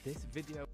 This video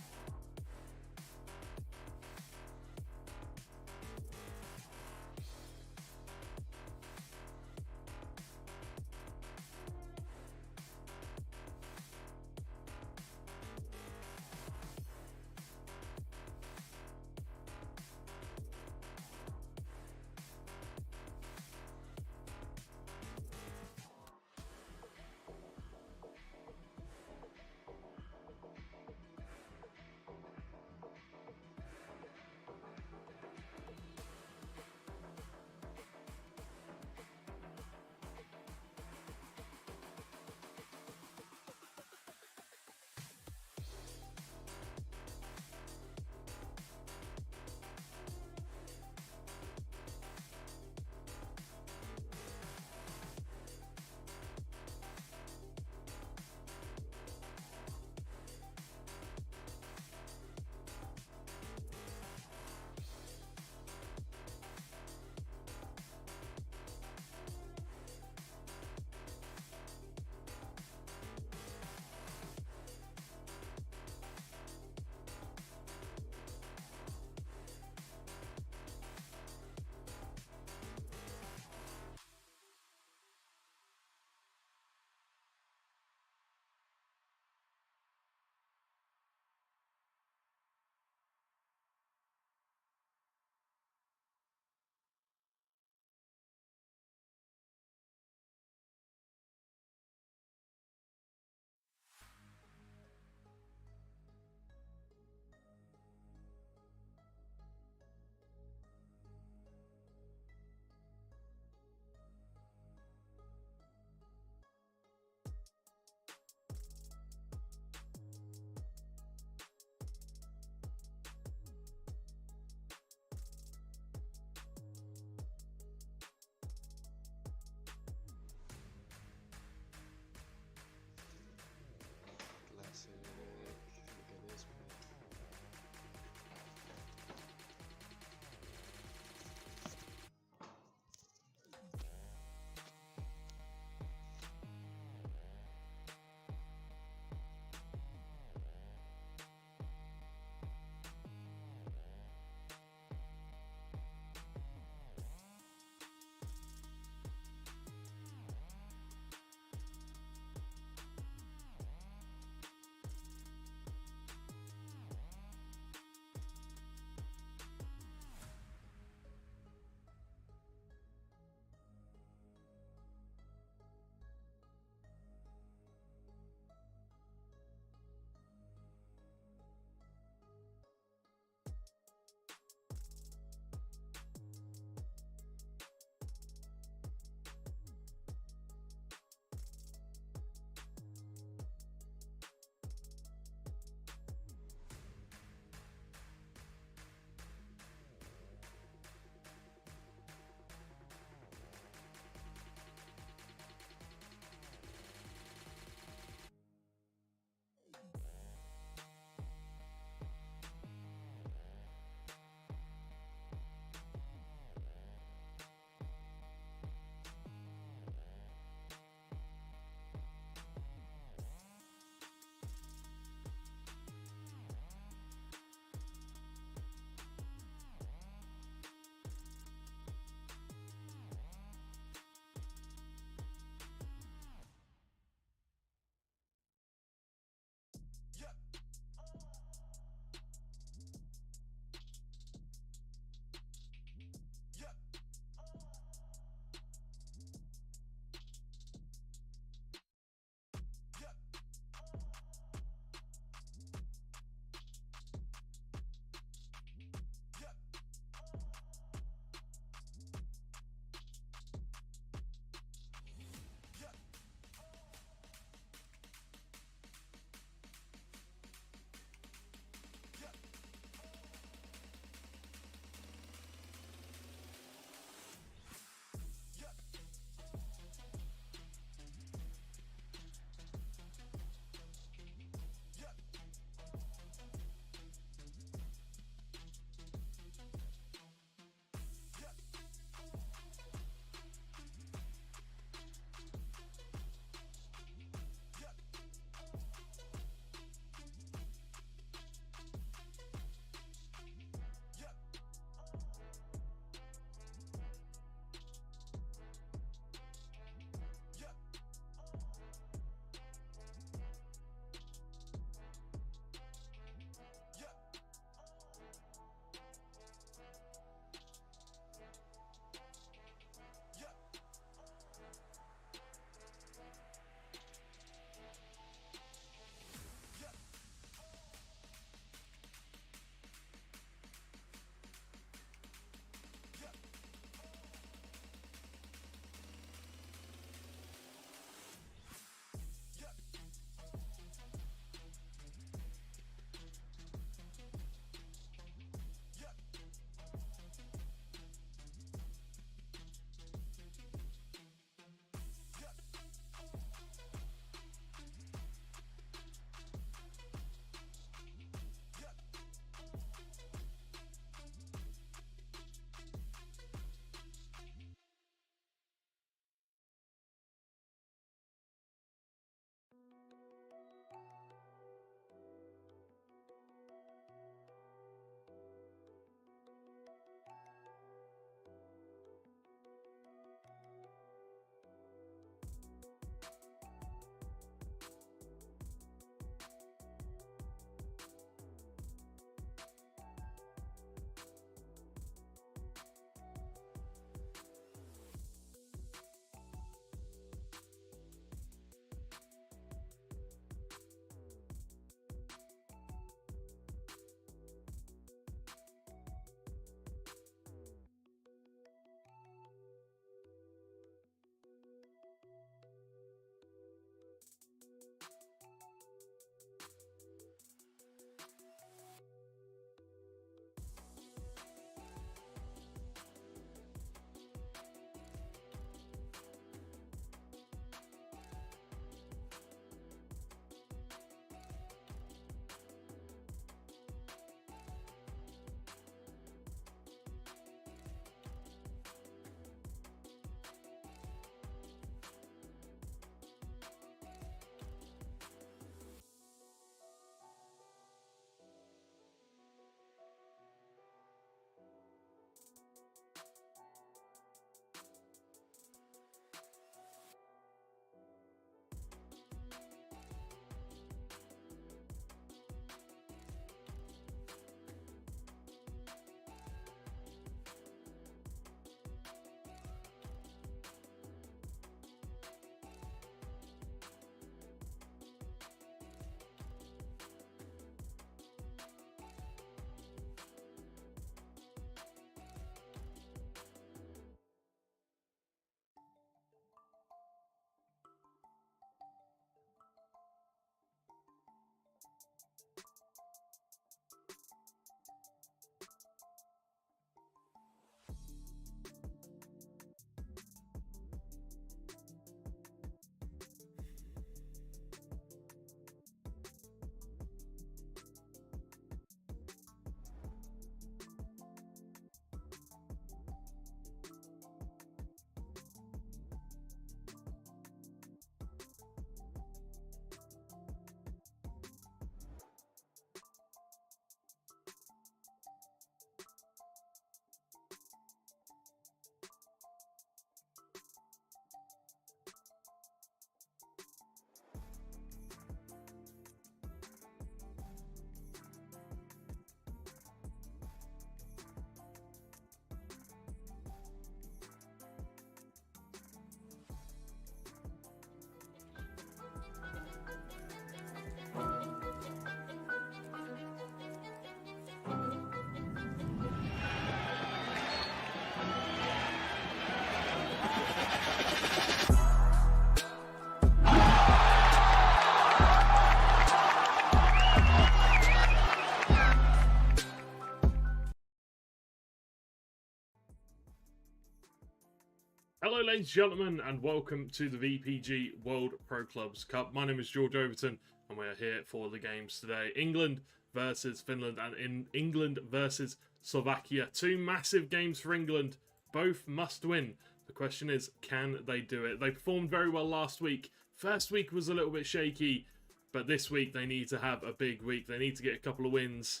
ladies and gentlemen, and welcome to the VPG World Pro Clubs Cup. My name is George Overton, and we are here for the games today. England versus Finland, and in England versus Slovakia. Two massive games for England, both must win. The question is, can they do it? They performed very well last week. First week was a little bit shaky, but this week they need to have a big week. They need to get a couple of wins.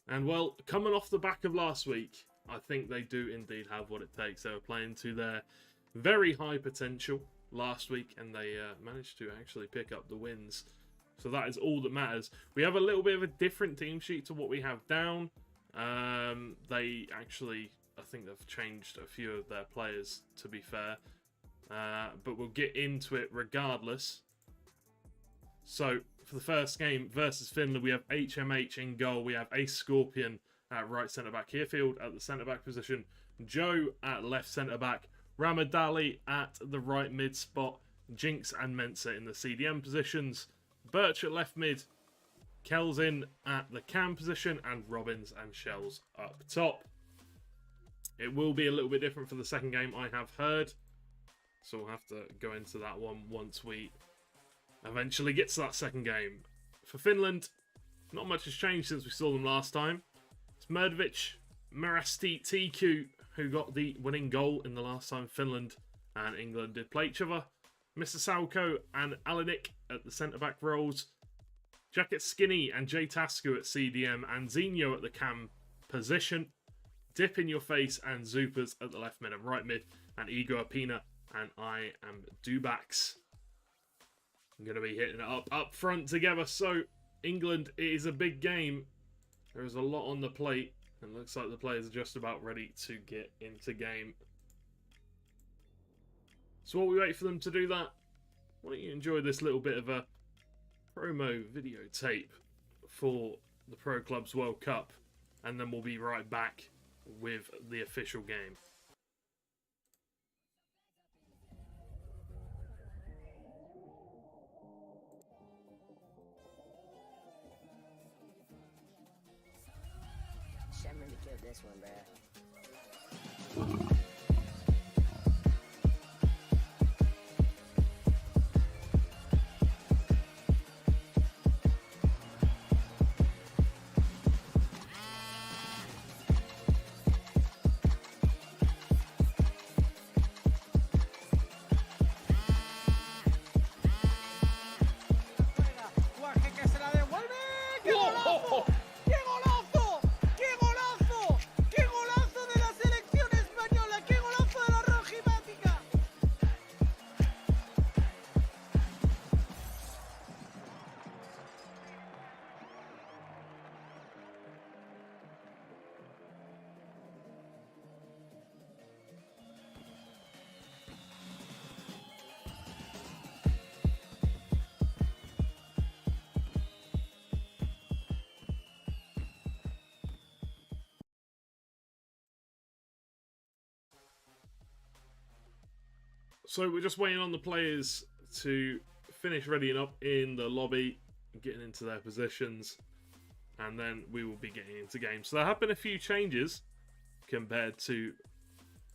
And well, coming off the back of last week, I think they do indeed have what it takes. They were playing to their very high potential last week, and they managed to actually pick up the wins. So that is all that matters. We have a little bit of a different team sheet to what we have down. They actually, I think they've changed a few of their players, to be fair. But we'll get into it regardless. So, for the first game versus Finland, we have HMH in goal. We have Ace Scorpion at right centre-back. Herefield at the centre-back position. Joe at left centre-back. Ramadali at the right mid spot. Jinx and Mensa in the CDM positions. Birch at left mid. Kelsin at the cam position. And Robbins and Shells up top. It will be a little bit different for the second game, I have heard. So we'll have to go into that one once we eventually get to that second game. For Finland, not much has changed since we saw them last time. It's Murdovic, Marasti, TQ, who got the winning goal in the last time Finland and England did play each other. Mr. Salko and Alenik at the centre-back roles. Jacket Skinny and Jay Tasku at CDM and Zinho at the cam position. Dip in Your Face and Zupas at the left mid and right mid. And Igor Apina and I am Dubax. I'm going to be hitting it up front together. So, England, it is a big game. There is a lot on the plate. And it looks like the players are just about ready to get into game. So while we wait for them to do that, why don't you enjoy this little bit of a promo videotape for the Pro Clubs World Cup. And then we'll be right back with the official game. I'm ready to kill this one, bruh. So we're just waiting on the players to finish readying up in the lobby, getting into their positions, and then we will be getting into games. So there have been a few changes compared to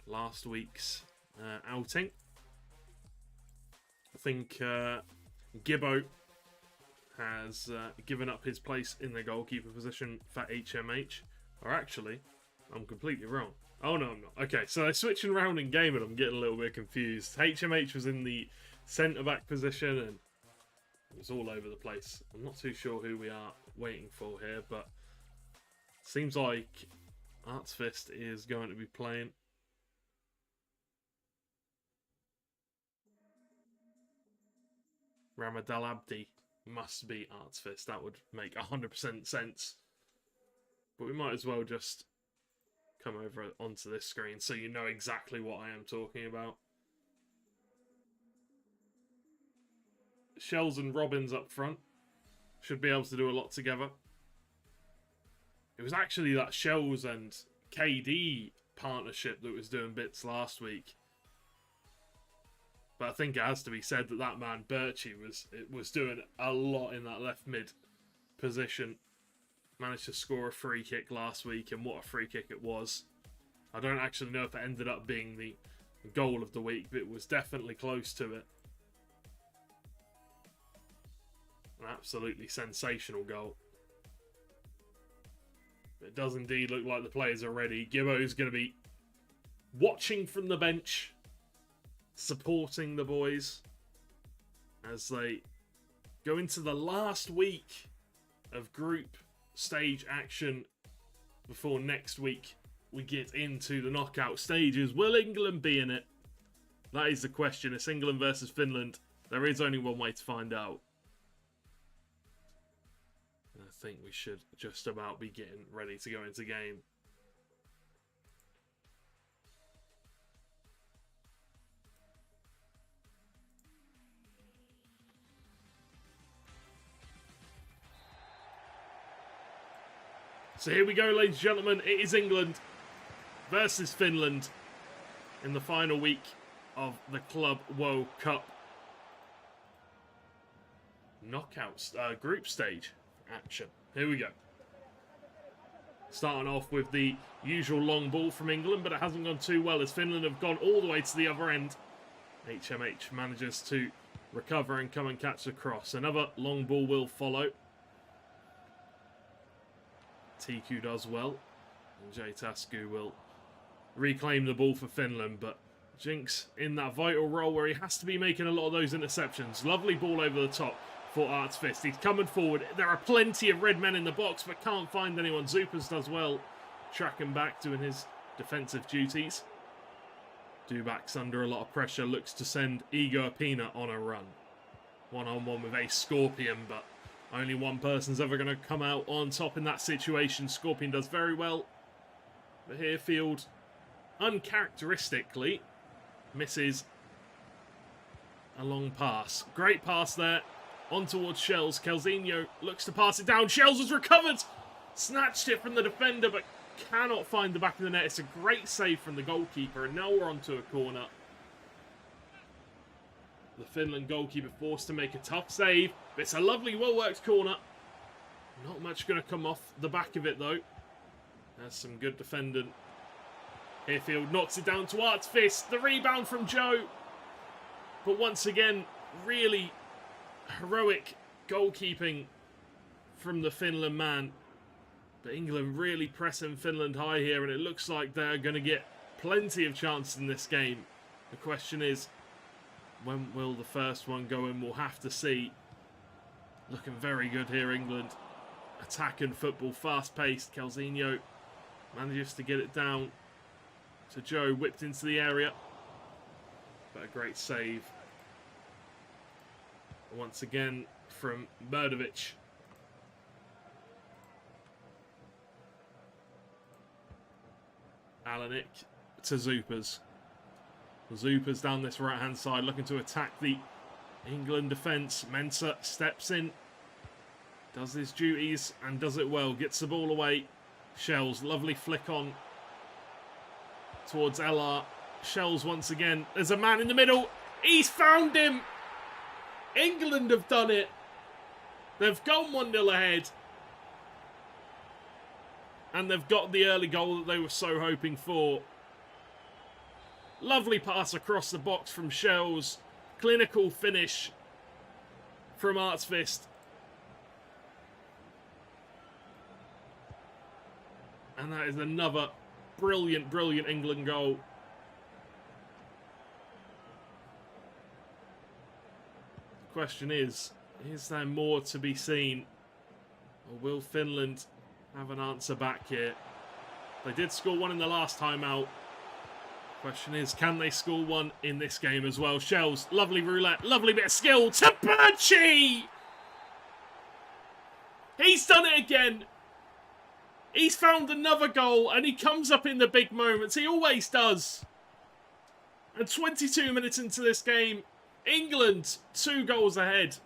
last week's outing. I think Gibbo has given up his place in the goalkeeper position for HMH. Or actually, I'm completely wrong. Oh, no, I'm not. Okay, so they're switching around in game and I'm getting a little bit confused. HMH was in the centre-back position and it was all over the place. I'm not too sure who we are waiting for here, but seems like Artsfist is going to be playing. Ramadal Abdi must be Artsfist. That would make 100% sense. But we might as well just come over onto this screen so you know exactly what I am talking about. Shells and Robbins up front should be able to do a lot together. It was actually that Shells and KD partnership that was doing bits last week. But I think it has to be said that that man Birchie was doing a lot in that left mid position. Managed to score a free kick last week, and what a free kick it was. I don't actually know if it ended up being the goal of the week, but it was definitely close to it. An absolutely sensational goal. It does indeed look like the players are ready. Gibbo's going to be watching from the bench, supporting the boys as they go into the last week of group stage action before next week we get into the knockout stages. Will England be in it? That is the question. It's England versus Finland. There is only one way to find out. And I think we should just about be getting ready to go into game. So here we go, ladies and gentlemen. It is England versus Finland in the final week of the Club World Cup knockouts, group stage action. Here we go. Starting off with the usual long ball from England, but it hasn't gone too well as Finland have gone all the way to the other end. HMH manages to recover and come and catch the cross. Another long ball will follow. TQ does well. And J Tasku will reclaim the ball for Finland, but Jinx in that vital role where he has to be making a lot of those interceptions. Lovely ball over the top for Artsfist. He's coming forward. There are plenty of red men in the box, but can't find anyone. Zupas does well, tracking back, doing his defensive duties. Dubak's under a lot of pressure, looks to send Igor Apina on a run. One-on-one with a Scorpion, but only one person's ever going to come out on top in that situation. Scorpion does very well, but here Field, uncharacteristically, misses a long pass. Great pass there, on towards Shells. Kelzinho looks to pass it down. Shells has recovered, snatched it from the defender, but cannot find the back of the net. It's a great save from the goalkeeper, and now we're onto a corner. The Finland goalkeeper forced to make a tough save, but it's a lovely, well-worked corner. Not much going to come off the back of it, though. There's some good defending. Hayfield knocks it down to Artsfist. The rebound from Joe. But once again, really heroic goalkeeping from the Finland man. But England really pressing Finland high here, and it looks like they're going to get plenty of chances in this game. The question is, when will the first one go in? We'll have to see. Looking very good here, England. Attacking football, fast-paced. Kelzinho manages to get it down to Joe, whipped into the area. But a great save. Once again from Murdovic. Alanik to Zupas. Zupas down this right-hand side, looking to attack the England defence. Mensah steps in, does his duties, and does it well. Gets the ball away. Shells, lovely flick on towards LR. Shells once again. There's a man in the middle. He's found him. England have done it. They've gone 1-0 ahead. And they've got the early goal that they were so hoping for. Lovely pass across the box from Shells. Clinical finish from Artsfist. And that is another brilliant, brilliant England goal. The question is there more to be seen? Or will Finland have an answer back here? They did score one in the last time out. Question is, can they score one in this game as well? Shells, lovely roulette, lovely bit of skill. Tapachi! He's done it again. He's found another goal, and he comes up in the big moments. He always does. And 22 minutes into this game, England 2 goals ahead.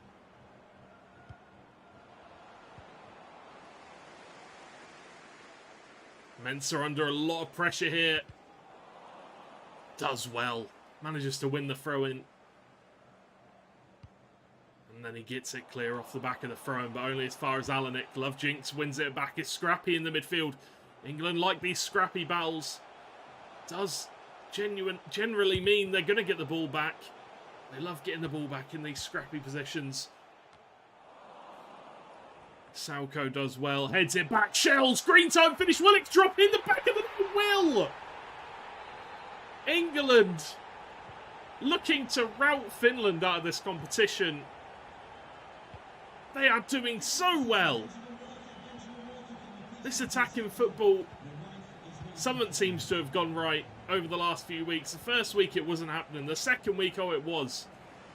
Mensah under a lot of pressure here. Does well. Manages to win the throw-in. And then he gets it clear off the back of the throw-in, but only as far as Alanik. Love Jinx wins it back. It's scrappy in the midfield. England like these scrappy battles. Does generally mean they're going to get the ball back. They love getting the ball back in these scrappy positions. Salko does well, heads it back, Shells, green time finish, Willicks drop in the back of the net, Will! England looking to rout Finland out of this competition. They are doing so well. This attacking football, something seems to have gone right over the last few weeks. The first week it wasn't happening. The second week, oh, it was.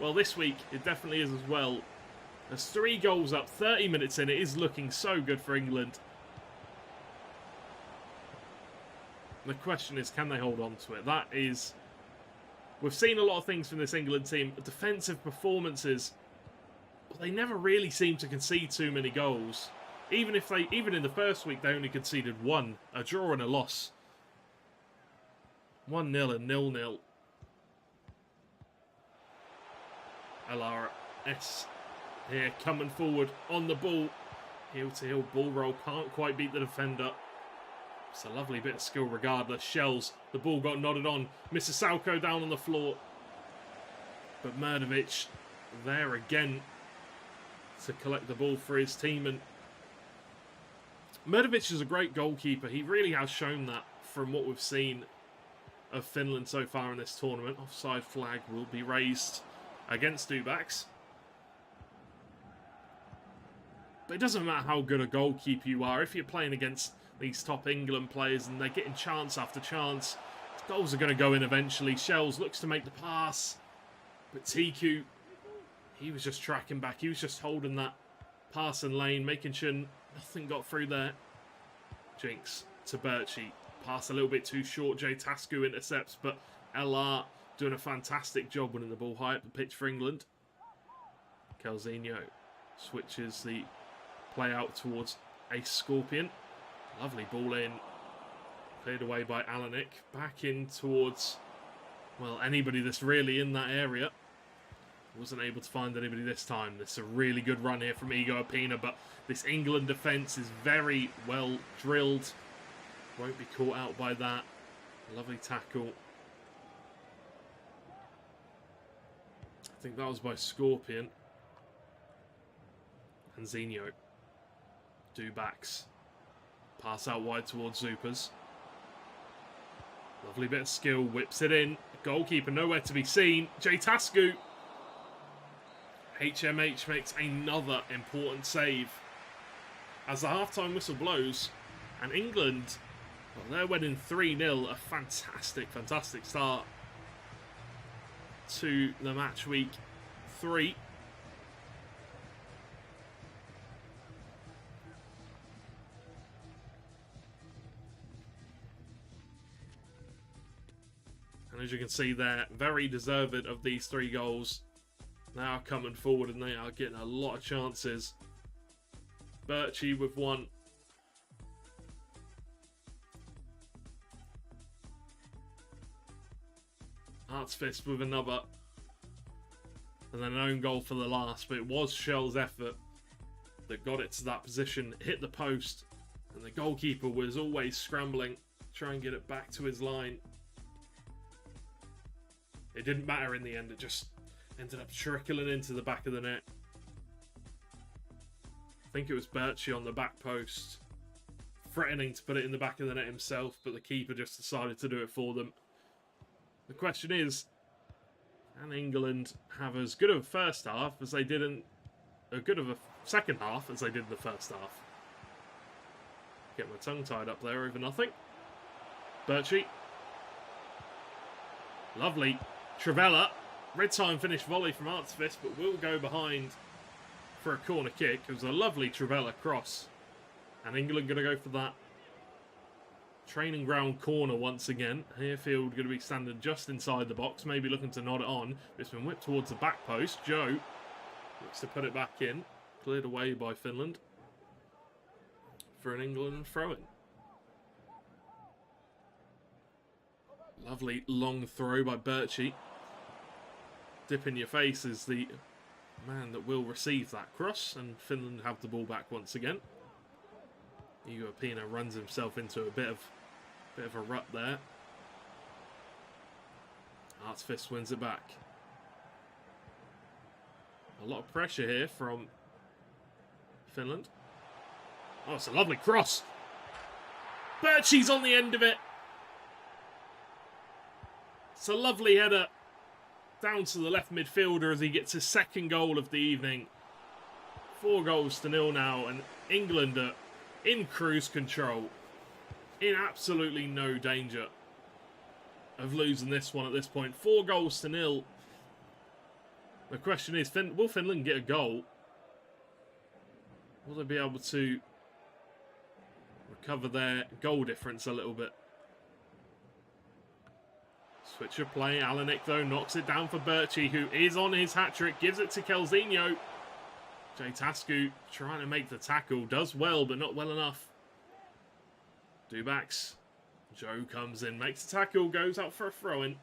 Well, this week it definitely is as well. There's 3 goals up, 30 minutes in. It is looking so good for England. The question is, can they hold on to it? That is... We've seen a lot of things from this England team. Defensive performances. But they never really seem to concede too many goals. Even in the first week, they only conceded 1. A draw and a loss. 1-0 and 0-0. LRS here coming forward on the ball. Heel to heel ball roll. Can't quite beat the defender. It's a lovely bit of skill regardless. Shells. The ball got nodded on. Mr. Salko down on the floor. But Mrdovic there again to collect the ball for his team. And Mrdovic is a great goalkeeper. He really has shown that from what we've seen of Finland so far in this tournament. Offside flag will be raised against Dubaks. But it doesn't matter how good a goalkeeper you are. If you're playing against these top England players and they're getting chance after chance, goals are going to go in eventually. Shells looks to make the pass. But TQ, he was just tracking back. He was just holding that passing lane, making sure nothing got through there. Jinx to Birchie. Pass a little bit too short. Jay Tasku intercepts, but LR doing a fantastic job winning the ball high up the pitch for England. Calzino switches the play out towards Ace Scorpion. Lovely ball in. Cleared away by Alanik. Back in towards, well, anybody that's really in that area. Wasn't able to find anybody this time. This is a really good run here from Ego Apina, but this England defence is very well drilled. Won't be caught out by that. Lovely tackle. I think that was by Scorpion. And Zinho. Dubaks. Pass out wide towards Zupas. Lovely bit of skill. Whips it in. Goalkeeper nowhere to be seen. Jay Tasku. HMH makes another important save. As the half-time whistle blows. And England, well, they're winning 3-0. A fantastic, fantastic start to the match week 3. And as you can see there, very deserved of these 3 goals. They are coming forward and they are getting a lot of chances. Birchie with 1. Artsfist with another. And then an own goal for the last. But it was Shell's effort that got it to that position. Hit the post. And the goalkeeper was always scrambling. Try and get it back to his line. It didn't matter in the end. It just ended up trickling into the back of the net. I think it was Birchie on the back post. Threatening to put it in the back of the net himself. But the keeper just decided to do it for them. The question is, can England have as good of a first half as they did in... as good of a second half as they did in the first half? Get my tongue tied up there over nothing. Birchie. Lovely. Trivella. Red time finish volley from Artsfist, but will go behind for a corner kick. It was a lovely Trivella cross. And England going to go for that training ground corner once again. Harefield going to be standing just inside the box, maybe looking to nod it on. It's been whipped towards the back post. Joe looks to put it back in. Cleared away by Finland for an England throw-in. Lovely long throw by Birchie. Dip in your face is the man that will receive that cross, and Finland have the ball back once again. Ego Apina runs himself into a bit of a rut there. Artfist wins it back. A lot of pressure here from Finland. Oh, it's a lovely cross. Birchie's on the end of it. It's a lovely header down to the left midfielder as he gets his second goal of the evening. 4-0 now, and England are in cruise control. In absolutely no danger of losing this one at this point. 4-0. The question is, will Finland get a goal? Will they be able to recover their goal difference a little bit? Switch of play. Alanik, though, knocks it down for Birchie, who is on his hat-trick. Gives it to Kelzinho. Tasku trying to make the tackle. Does well, but not well enough. Dubaks. Joe comes in, makes a tackle, goes out for a throw-in.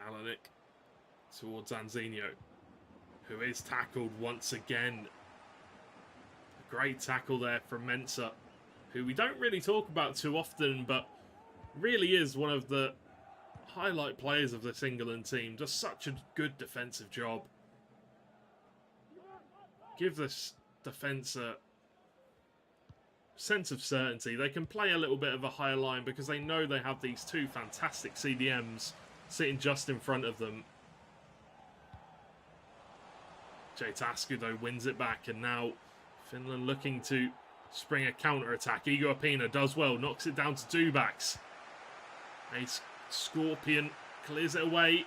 Alanik towards Anzinho, who is tackled once again. A great tackle there from Mensah, who we don't really talk about too often, but really is one of the highlight players of this England team. Does such a good defensive job. Give this defence a sense of certainty. They can play a little bit of a higher line because they know they have these two fantastic CDMs sitting just in front of them. Tasku, though, wins it back, and now Finland looking to spring a counter-attack. Igor Apina does well, knocks it down to Dubaks. A Scorpion clears it away.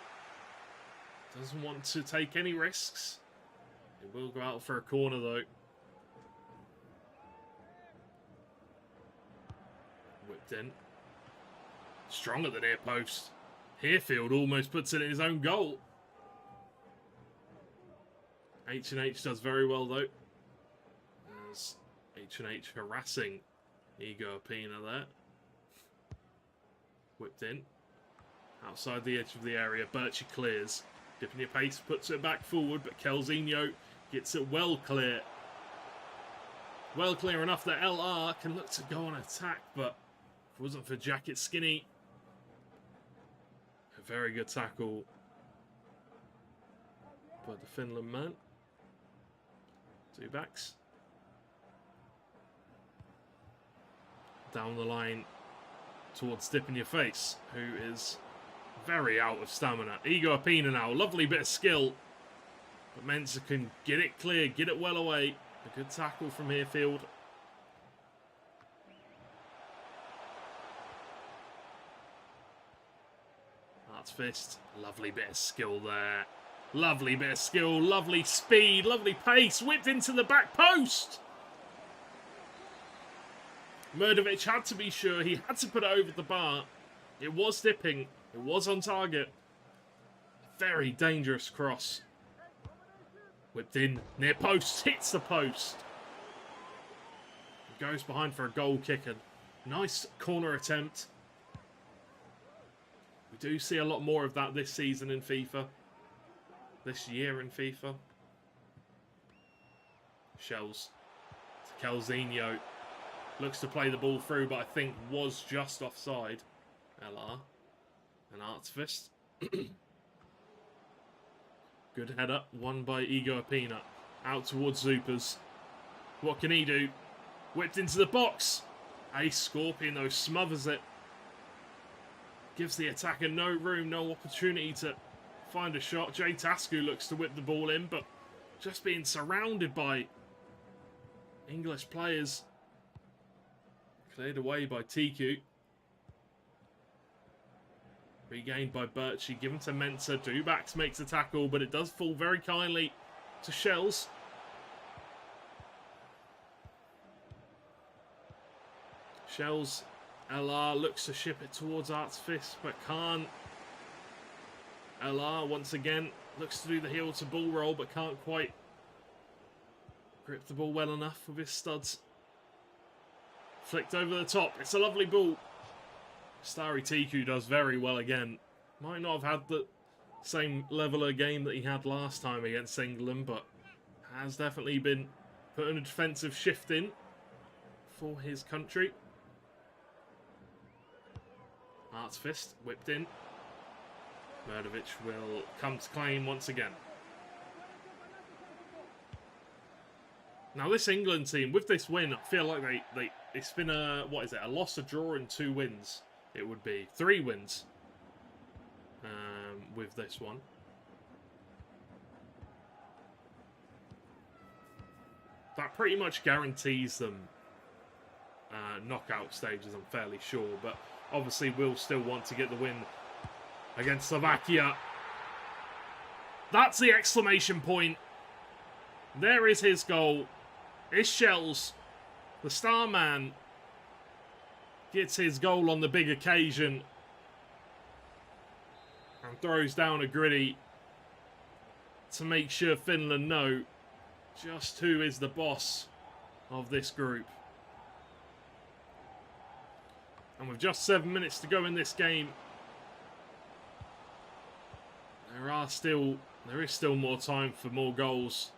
Doesn't want to take any risks. It will go out for a corner, though. Whipped in. Strong at the near post. Herefield almost puts it in his own goal. H&H does very well, though. As H&H harassing Igor Pina there. Whipped in. Outside the edge of the area, Birchie clears. Dipping your pace, puts it back forward, but Kelzinho gets it well clear. Well clear enough that LR can look to go on attack, but if it wasn't for Jacket Skinny, a very good tackle by the Finland man. Dubaks. Down the line towards Dipping Your Face, who is very out of stamina. Igor Pina now, lovely bit of skill. But Mensah can get it clear, get it well away. A good tackle from Herefield. Artfist, lovely bit of skill there. Lovely bit of skill, lovely speed, lovely pace. Whipped into the back post. Murdovic had to be sure. He had to put it over the bar. It was dipping. It was on target. Very dangerous cross. Whipped in. Near post. Hits the post. Goes behind for a goal kick. And nice corner attempt. We do see a lot more of that this season in FIFA. This year in FIFA. Shells to Kelzinho. Looks to play the ball through, but I think was just offside. LR. And Artfist. Good header. Won by Igor Pina. Out towards Zupas. What can he do? Whipped into the box. A Scorpion, though, smothers it. Gives the attacker no room, no opportunity to find a shot. Tasku looks to whip the ball in, but just being surrounded by English players. Cleared away by TQ. Regained by Birchie. Given to Mensah. Dubaks makes a tackle, but it does fall very kindly to Shells. Shells. LR looks to ship it towards Artfist, but can't. LR once again looks to do the heel to ball roll, but can't quite grip the ball well enough with his studs. Flicked over the top. It's a lovely ball. Starry Tiku does very well again. Might not have had the same level of game that he had last time against England, but has definitely been putting a defensive shift in for his country. Artsfist whipped in. Murdovic will come to claim once again. Now this England team, with this win, I feel like it's been a, what is it, a loss, a draw, and 2 wins. It would be 3 wins with this one. That pretty much guarantees them knockout stages, I'm fairly sure. But obviously we'll still want to get the win against Slovakia. That's the exclamation point. There is his goal. It's Shells, the star man, gets his goal on the big occasion and throws down a gritty to make sure Finland know just who is the boss of this group. And with just 7 minutes to go in this game, there is still more time for more goals.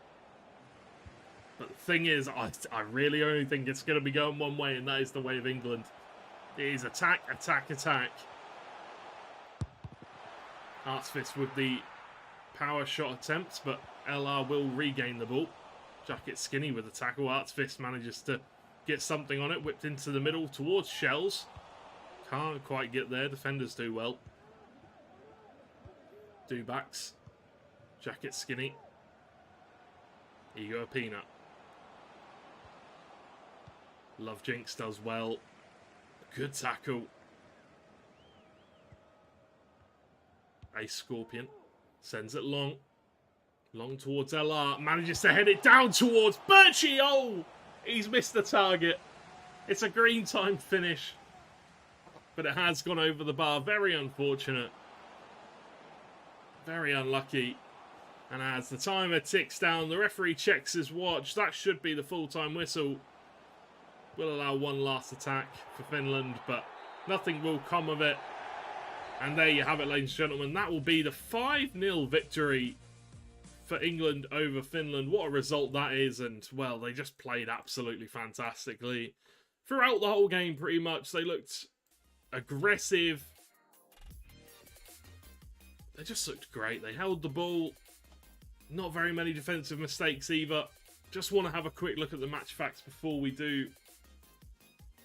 But the thing is, I really only think it's going to be going one way, and that is the way of England. It is attack, attack, attack. Artsfist with the power shot attempts, but LR will regain the ball. Jacket Skinny with the tackle. Artsfist manages to get something on it. Whipped into the middle towards Shells. Can't quite get there. Defenders do well. Do-backs. Jacket Skinny. Ego Peanut. Love Jinx does well. Good tackle. Ace Scorpion sends it long. Long towards LR. Manages to head it down towards Birchie. Oh! He's missed the target. It's a green time finish. But it has gone over the bar. Very unfortunate. Very unlucky. And as the timer ticks down, the referee checks his watch. That should be the full-time whistle. Will allow one last attack for Finland, but nothing will come of it. And there you have it, ladies and gentlemen. That will be the 5-0 victory for England over Finland. What a result that is. And, well, they just played absolutely fantastically. Throughout the whole game, pretty much, they looked aggressive. They just looked great. They held the ball. Not very many defensive mistakes either. Just want to have a quick look at the match facts before we do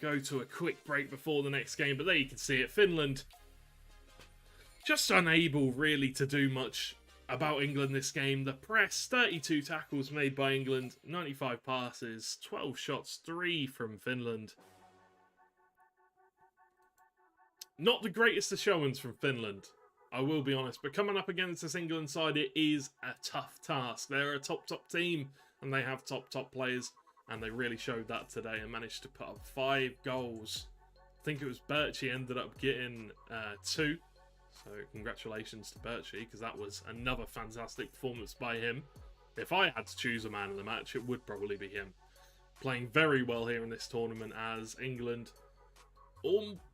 go to a quick break before the next game. But there you can see it. Finland just unable really to do much about England this game. The press, 32 tackles made by England, 95 passes, 12 shots, 3 from Finland. Not the greatest of showings from Finland, I will be honest, but coming up against this England side, it is a tough task. They're a top team, and they have top players, and they really showed that today and managed to put up 5 goals. I think it was Birchie ended up getting 2. So congratulations to Birchie, because that was another fantastic performance by him. If I had to choose a man of the match, it would probably be him. Playing very well here in this tournament as England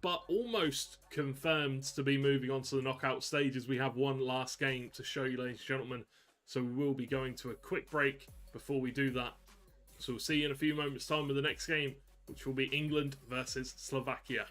but almost confirmed to be moving on to the knockout stages. We have one last game to show you, ladies and gentlemen. So we will be going to a quick break before we do that. So we'll see you in a few moments' time with the next game, which will be England versus Slovakia.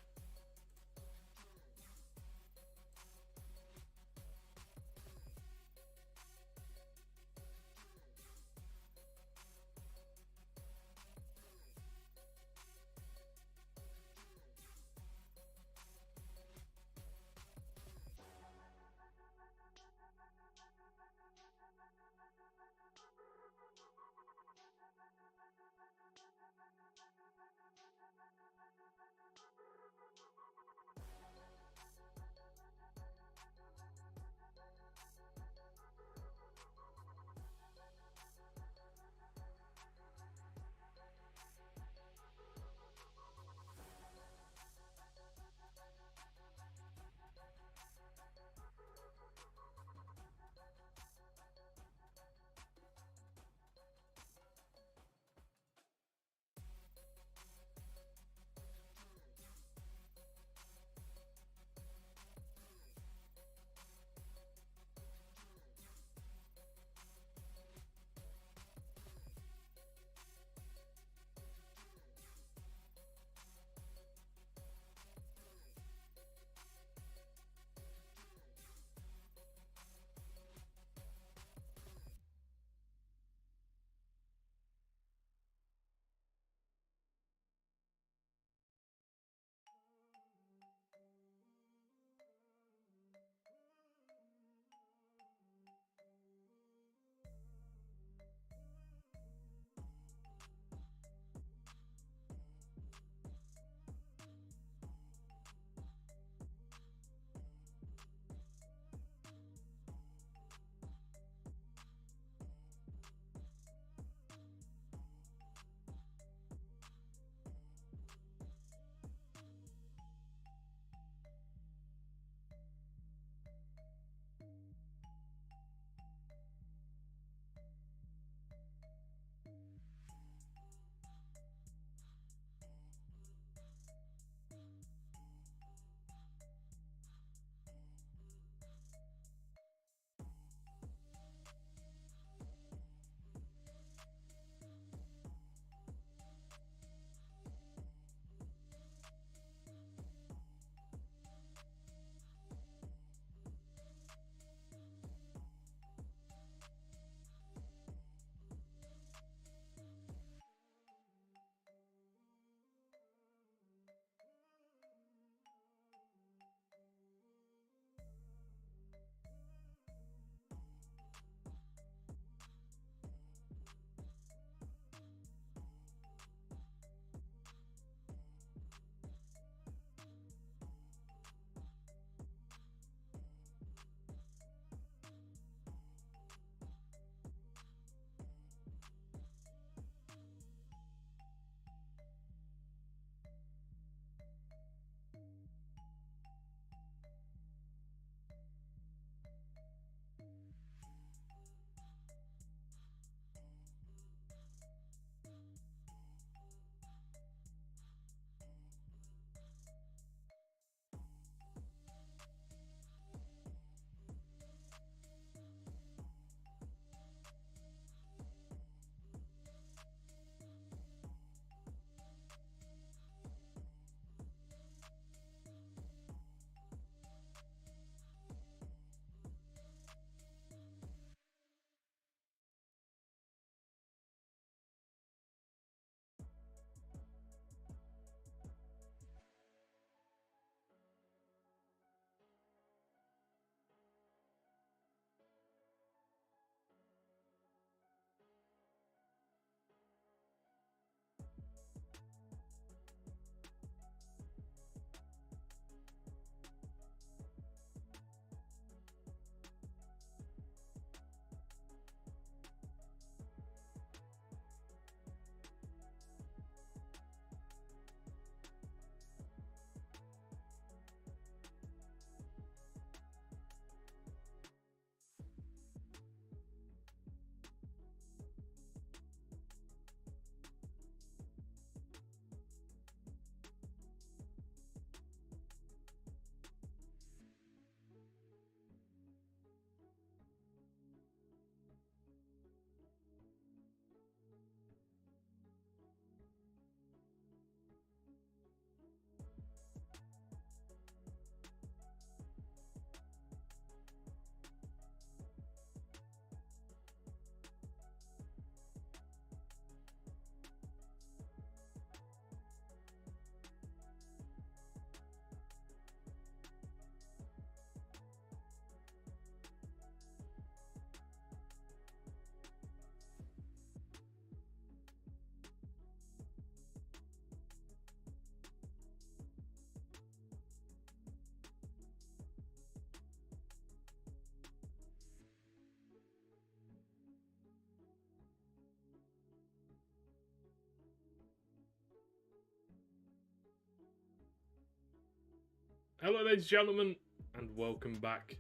Hello ladies and gentlemen, and welcome back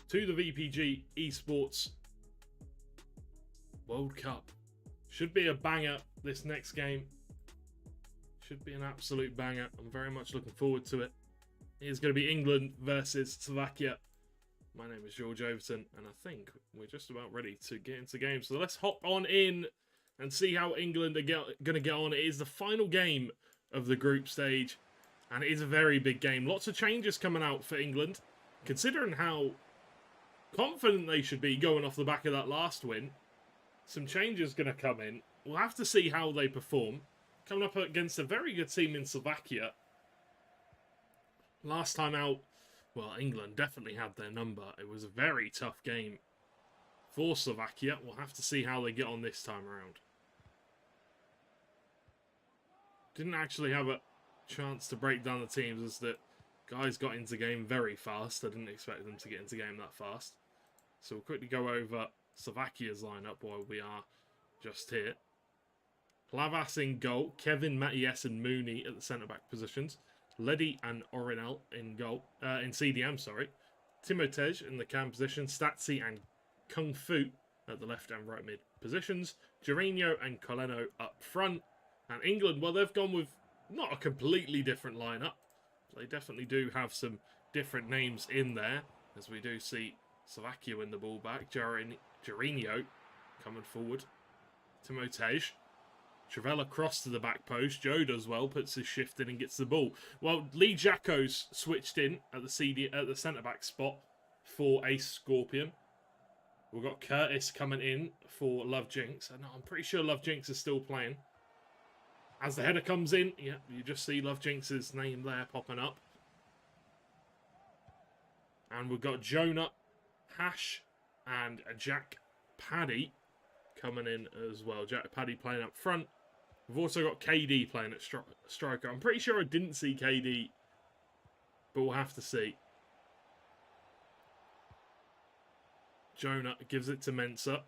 to the VPG Esports World Cup. Should be a banger, this next game. Should be an absolute banger. I'm very much looking forward to it. It's going to be England versus Slovakia. My name is George Overton, and I think we're just about ready to get into game. So let's hop on in and see how England are going to get on. It is the final game of the group stage. And it is a very big game. Lots of changes coming out for England. Considering how confident they should be going off the back of that last win. Some changes going to come in. We'll have to see how they perform. Coming up against a very good team in Slovakia. Last time out, well, England definitely had their number. It was a very tough game for Slovakia. We'll have to see how they get on this time around. Didn't actually have a chance to break down the teams as that guys got into game very fast. I didn't expect them to get into game that fast. So we'll quickly go over Slovakia's lineup while we are just here. Plavas in goal, Kevin, Maties and Mooney at the centre-back positions. Leddy and Orinel in goal, in CDM, sorry. Timotej in the cam position, Statsy and Kung Fu at the left and right mid positions. Jorginho and Coleno up front. And England, well, they've gone with not a completely different lineup. They definitely do have some different names in there, as we do see Slovakia win the ball back. Jorginho coming forward. Timotej. Travella cross to the back post. Joe does well, puts his shift in and gets the ball. Well, Lee Jacko's switched in at the centre-back spot for Ace Scorpion. We've got Curtis coming in for Love Jinx. And I'm pretty sure Love Jinx is still playing. As the header comes in, yeah, you just see Love Jinx's name there popping up. And we've got Jonah, Hash, and Jack Paddy coming in as well. Jack Paddy playing up front. We've also got KD playing at striker. I'm pretty sure I didn't see KD, but we'll have to see. Jonah gives it to Mensah.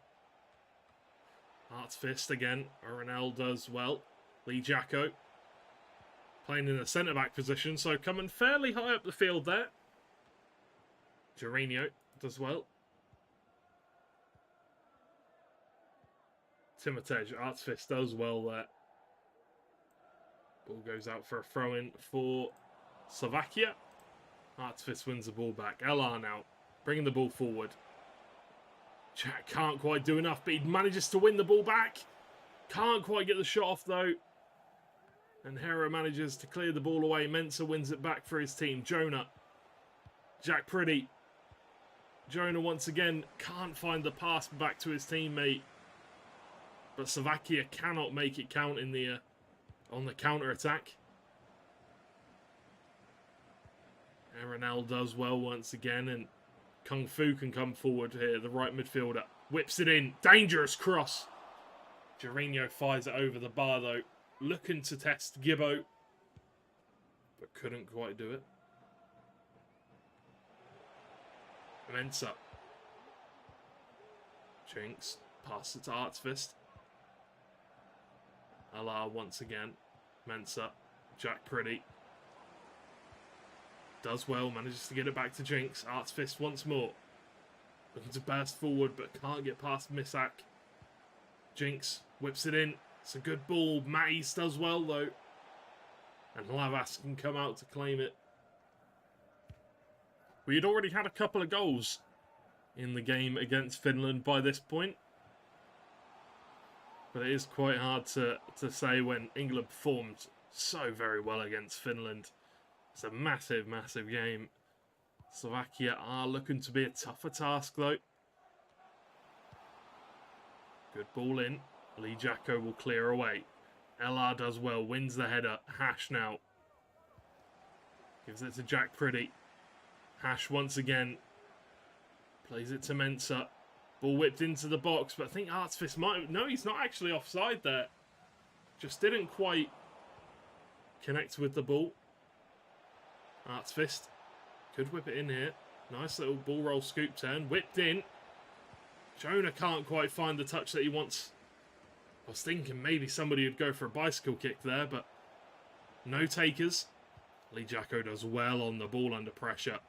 Hearts Fist again. Orinel does well. Lee Jacko playing in the centre-back position, so coming fairly high up the field there. Jorginho does well. Timotej, Artsfist does well there. Ball goes out for a throw-in for Slovakia. Artsfist wins the ball back. LR now bringing the ball forward. Jack can't quite do enough, but he manages to win the ball back. Can't quite get the shot off though. And Hera manages to clear the ball away. Mensah wins it back for his team. Jonah. Jack Pretty. Jonah once again can't find the pass back to his teammate. But Slovakia cannot make it count in the on the counter-attack. Arenal does well once again. And Kung Fu can come forward here. The right midfielder. Whips it in. Dangerous cross. Jorginho fires it over the bar though. Looking to test Gibbo, but couldn't quite do it. Mensah. Jinx. Pass it to Artsfist. Alar once again. Mensah. Jack Pretty. Does well. Manages to get it back to Jinx. Artsfist once more. Looking to burst forward, but can't get past Misak. Jinx whips it in. It's a good ball. Matis does well, though. And Lavas can come out to claim it. We had already had a couple of goals in the game against Finland by this point. But it is quite hard to say when England performed so very well against Finland. It's a massive, massive game. Slovakia are looking to be a tougher task, though. Good ball in. Lee Jacko will clear away. LR does well. Wins the header. Hash now. Gives it to Jack Pretty. Hash once again. Plays it to Mensah. Ball whipped into the box. But I think Artsfist might... No, he's not actually offside there. Just didn't quite connect with the ball. Artsfist could whip it in here. Nice little ball roll scoop turn. Whipped in. Jonah can't quite find the touch that he wants. I was thinking maybe somebody would go for a bicycle kick there, but no takers. Lee Jacko does well on the ball under pressure.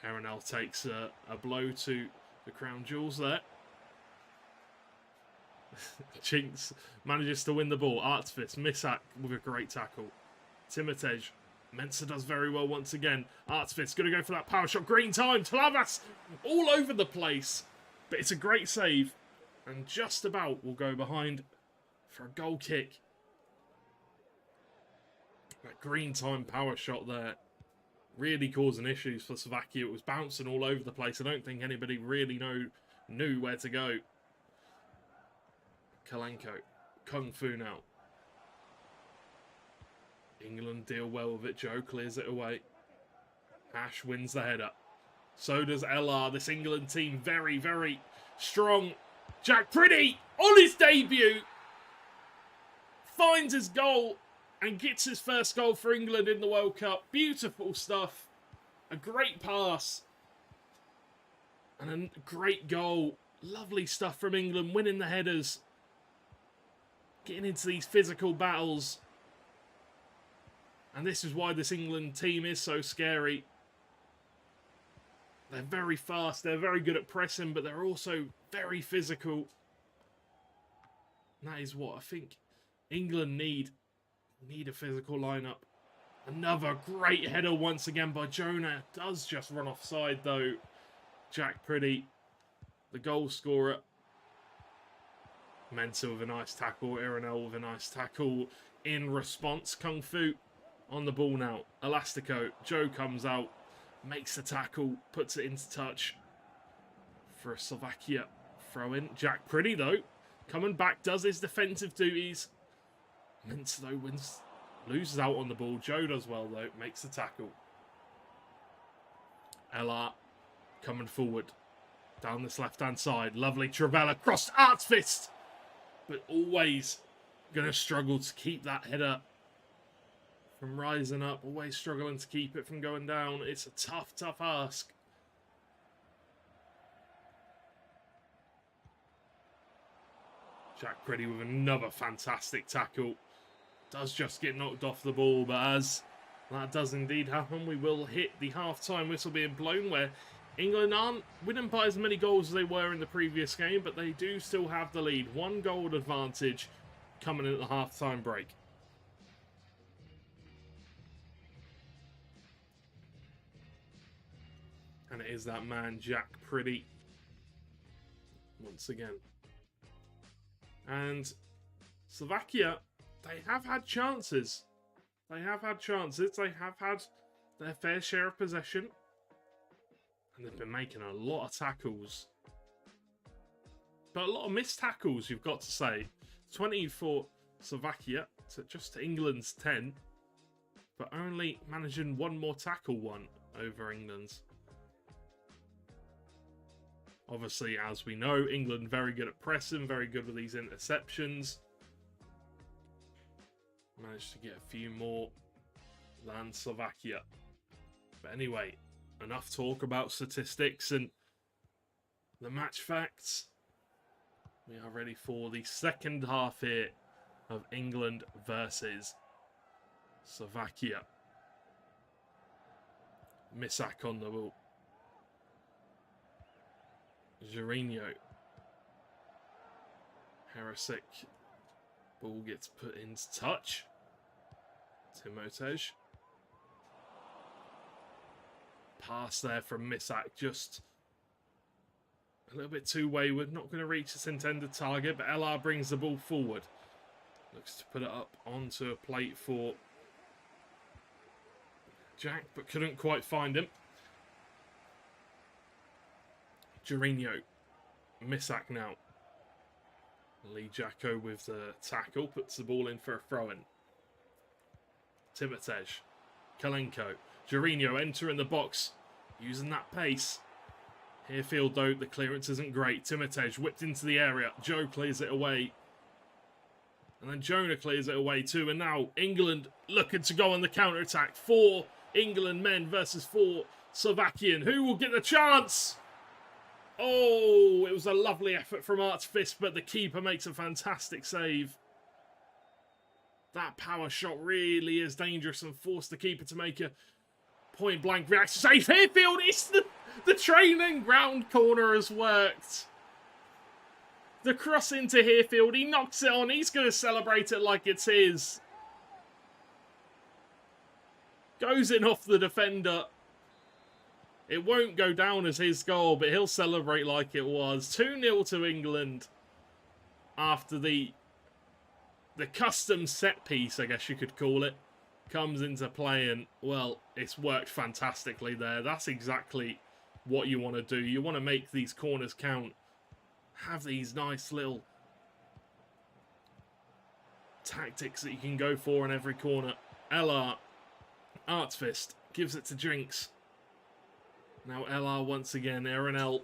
Arenel takes a blow to the crown jewels there. Chinks manages to win the ball. Artfist, Misak with a great tackle. Timotej, Mensah does very well once again. Artfist going to go for that power shot. Green time. Talavas all over the place. But it's a great save. And just about will go behind for a goal kick. That green time power shot there really causing issues for Slovakia. It was bouncing all over the place. I don't think anybody really knew where to go. Kalenko, Kung Fu now. England deal well with it. Joe clears it away. Ash wins the header. So does LR. This England team very, very strong. Jack Pretty on his debut finds his goal and gets his first goal for England in the World Cup. Beautiful stuff. A great pass. And a great goal. Lovely stuff from England, winning the headers. Getting into these physical battles. And this is why this England team is so scary. They're very fast, they're very good at pressing, but they're also very physical. And that is what I think England need. Need a physical lineup. Another great header once again by Jonah. Does just run offside though. Jack Pretty, the goal scorer. Mensah with a nice tackle. Iranel with a nice tackle in response. Kung Fu on the ball now. Elastico. Joe comes out. Makes the tackle. Puts it into touch for a Slovakia throw in. Jack Pretty though. Coming back. Does his defensive duties. Mensah though loses out on the ball. Joe does well though. Makes the tackle. LR coming forward. Down this left-hand side. Lovely Travella. Crossed Artfist. But always going to struggle to keep that header from rising up. Always struggling to keep it from going down. It's a tough, tough ask. Jack Pretty with another fantastic tackle. Does just get knocked off the ball, but as that does indeed happen, we will hit the half-time whistle being blown, where England aren't winning by as many goals as they were in the previous game, but they do still have the lead. 1 goal advantage coming in at the half-time break. And it is that man, Jack Pretty, once again. And Slovakia, they have had chances. They have had chances. They have had their fair share of possession. And they've been making a lot of tackles. But a lot of missed tackles, you've got to say. 20 for Slovakia, so just to England's 10. But only managing one more tackle over England's. Obviously, as we know, England very good at pressing, very good with these interceptions. Managed to get a few more than Slovakia. But anyway, enough talk about statistics and the match facts. We are ready for the second half here of England versus Slovakia. Misak on the ball. Jorginho. Harasik. Ball gets put into touch. Timotej. Pass there from Misak, just a little bit too wayward. Not going to reach its intended target, but LR brings the ball forward. Looks to put it up onto a plate for Jack, but couldn't quite find him. Jorginho. Misak now. Lee Jacko with the tackle, puts the ball in for a throw-in. Timotej. Kalenko. Jorginho entering the box, using that pace. Herefield, though, the clearance isn't great. Timotej whipped into the area. Joe clears it away. And then Jonah clears it away too. And now England looking to go on the counter-attack. 4 England men versus 4 Slovakian. Who will get the chance? Oh, it was a lovely effort from Artfist, but the keeper makes a fantastic save. That power shot really is dangerous and forced the keeper to make a point-blank reaction. Save Hayfield! It's the training ground corner has worked. The cross into Hayfield. He knocks it on. He's going to celebrate it like it's his. Goes in off the defender. It won't go down as his goal, but he'll celebrate like it was. 2-0 to England after the custom set piece, I guess you could call it, comes into play. And, well, it's worked fantastically there. That's exactly what you want to do. You want to make these corners count. Have these nice little tactics that you can go for in every corner. LR, Artsfist, gives it to Jinx. Now LR once again. Aaron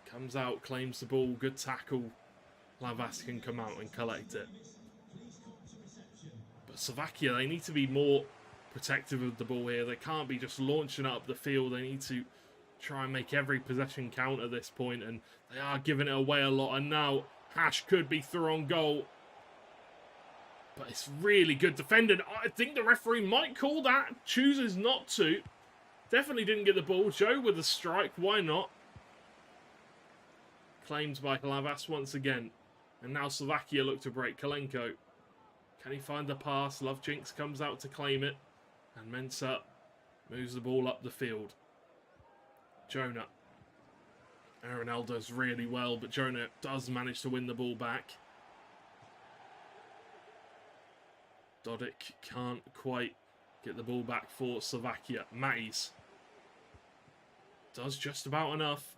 comes out, claims the ball. Good tackle. Lavas can come out and collect it. But Slovakia, they need to be more protective of the ball here. They can't be just launching it up the field. They need to try and make every possession count at this point, and they are giving it away a lot. And now Hash could be through on goal. But it's really good defending. I think the referee might call that. Chooses not to. Definitely didn't get the ball. Joe with a strike. Why not? Claimed by Lavas once again. And now Slovakia look to break. Kalenko. Can he find the pass? Lovejinx comes out to claim it. And Mensah moves the ball up the field. Jonah. Aaron does really well, but Jonah does manage to win the ball back. Dodik can't quite get the ball back for Slovakia. Matties does just about enough.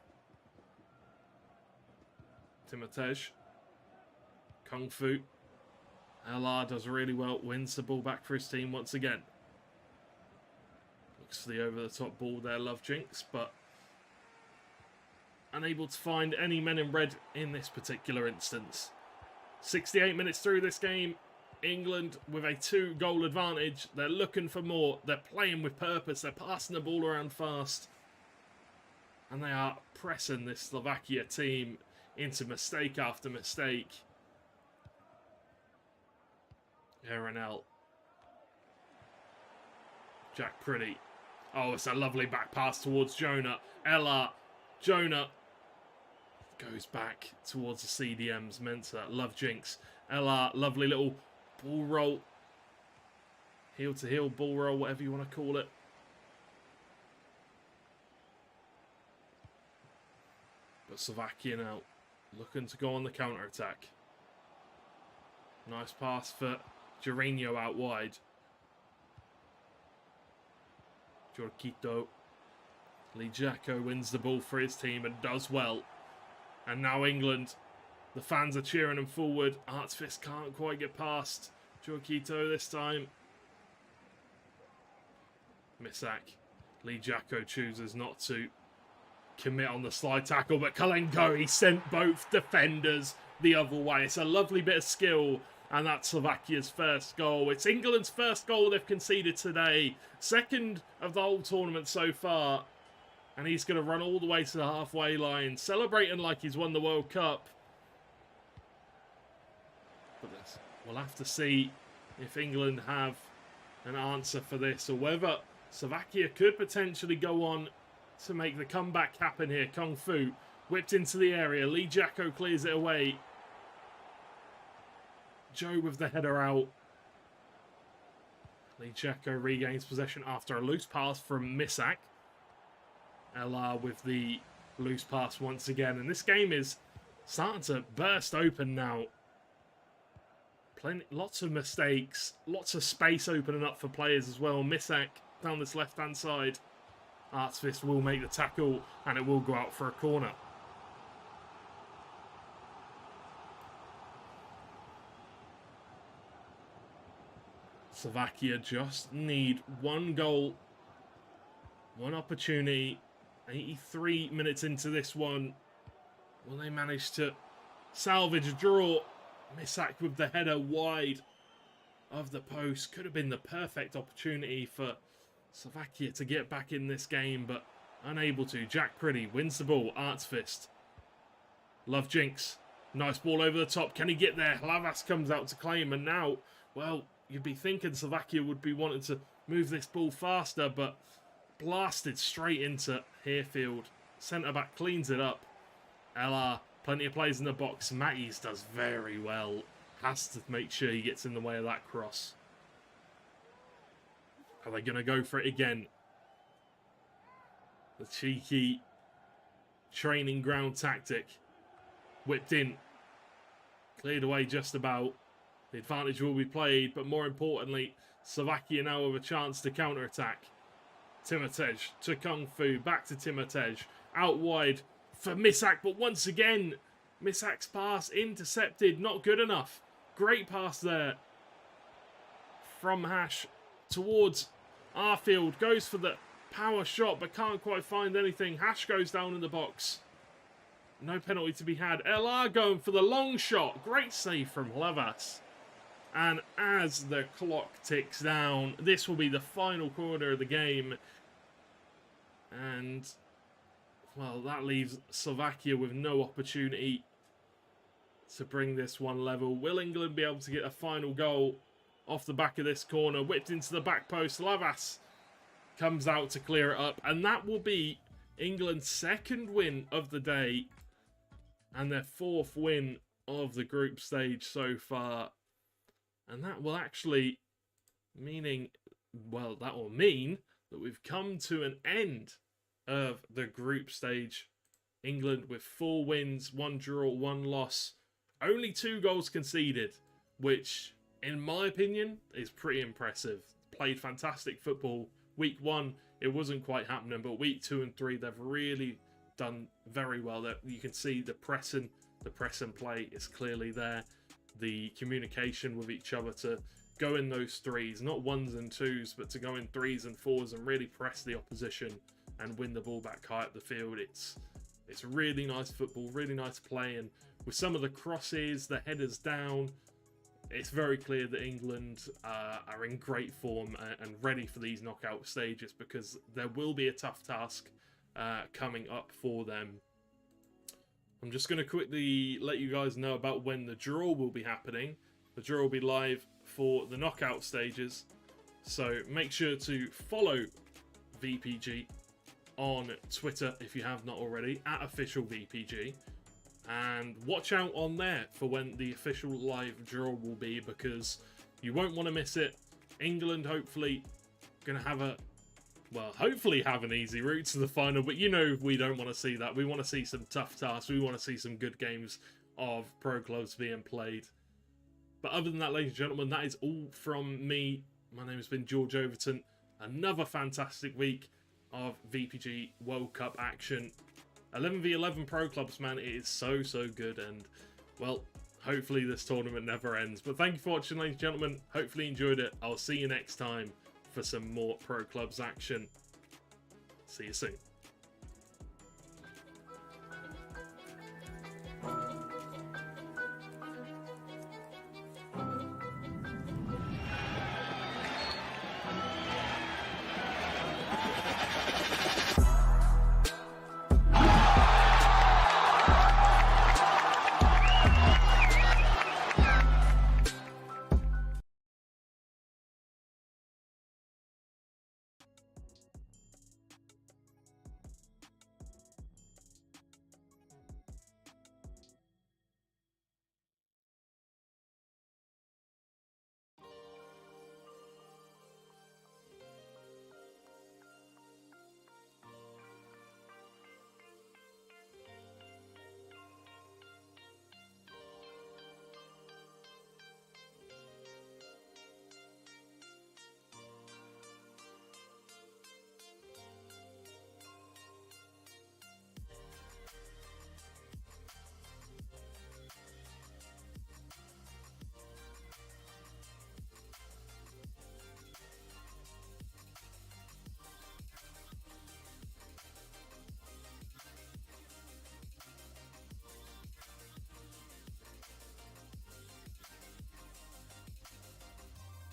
Timotej. Kung Fu. LR does really well. Wins the ball back for his team once again. Looks for the over-the-top ball there, Lovejinx, but unable to find any men in red in this particular instance. 68 minutes through this game. England with a 2-goal advantage. They're looking for more. They're playing with purpose. They're passing the ball around fast. And they are pressing this Slovakia team into mistake after mistake. Aaron Jack Pretty. Oh, it's a lovely back pass towards Jonah. LR. Jonah goes back towards the CDMs. Mensah. Lovejinx. LR. Lovely little ball roll. Heel to heel ball roll, whatever you want to call it. But Slovakia now looking to go on the counter-attack. Nice pass for Jorginho out wide. Jorquito. Lee Jacko wins the ball for his team and does well. And now England, the fans are cheering him forward. Artsfist can't quite get past Jorquito this time. Misak. Lee Jacko chooses not to commit on the slide tackle, but Kalenko, he sent both defenders the other way. It's a lovely bit of skill, and that's Slovakia's first goal. It's England's first goal they've conceded today. Second of the whole tournament so far. And he's going to run all the way to the halfway line, celebrating like he's won the World Cup. But we'll have to see if England have an answer for this, or whether Slovakia could potentially go on to make the comeback happen here. Kung Fu whipped into the area. Lee Jacko clears it away. Joe with the header out. Lee Jacko regains possession after a loose pass from Misak. LR with the loose pass once again. And this game is starting to burst open now. Lots of mistakes. Lots of space opening up for players as well. Misak down this left-hand side. Artsfist will make the tackle, and it will go out for a corner. Slovakia just need one goal, one opportunity. 83 minutes into this one. Will they manage to salvage a draw? Misak with the header wide of the post. Could have been the perfect opportunity for Slovakia to get back in this game, but unable to. Jack Pretty wins the ball. Artsfist. Lovejinx. Nice ball over the top. Can he get there? Lavas comes out to claim, and now well, you'd be thinking Slovakia would be wanting to move this ball faster, but blasted straight into Harefield. Centre-back cleans it up. LR, plenty of plays in the box. Matties does very well. Has to make sure he gets in the way of that cross. Are they going to go for it again? The cheeky training ground tactic. Whipped in. Cleared away just about. The advantage will be played, but more importantly, Slovakia now have a chance to counter-attack. Timotej to Kung Fu. Back to Timotej. Out wide for Misak, but once again, Misak's pass intercepted. Not good enough. Great pass there from Hash towards Arfield. Goes for the power shot, but can't quite find anything. Hash goes down in the box. No penalty to be had. LR going for the long shot. Great save from Hlavas. And as the clock ticks down, this will be the final quarter of the game. And, well, that leaves Slovakia with no opportunity to bring this one level. Will England be able to get a final goal off the back of this corner? Whipped into the back post. Hlavas comes out to clear it up. And that will be England's second win of the day. And their fourth win of the group stage so far. And that will actually mean that we've come to an end of the group stage. England with 4 wins, 1 draw, 1 loss. Only 2 goals conceded, which, in my opinion, is pretty impressive. Played fantastic football. Week 1, it wasn't quite happening, but week 2 and 3, they've really done very well. There, you can see the press and play is clearly there. The communication with each other to go in those threes, not 1s and 2s, but to go in 3s and 4s and really press the opposition and win the ball back high up the field. It's really nice football, really nice play, and with some of the crosses, the headers down, it's very clear that England are in great form and ready for these knockout stages, because there will be a tough task coming up for them. I'm just going to quickly let you guys know about when the draw will be happening. The draw will be live for the knockout stages, so make sure to follow VPG on Twitter if you have not already, @officialVPG, and watch out on there for when the official live draw will be, because you won't want to miss it. England hopefully going to have hopefully have an easy route to the final, but you know we don't want to see that. We want to see some tough tasks. We want to see some good games of pro clubs being played. But other than that, ladies and gentlemen, that is all from me. My name has been George Overton. Another fantastic week of VPG World Cup action. 11v11 pro clubs, man. It is so good, and, well, hopefully this tournament never ends. But thank you for watching, ladies and gentlemen. Hopefully you enjoyed it. I'll see you next time for some more pro clubs action. See you soon.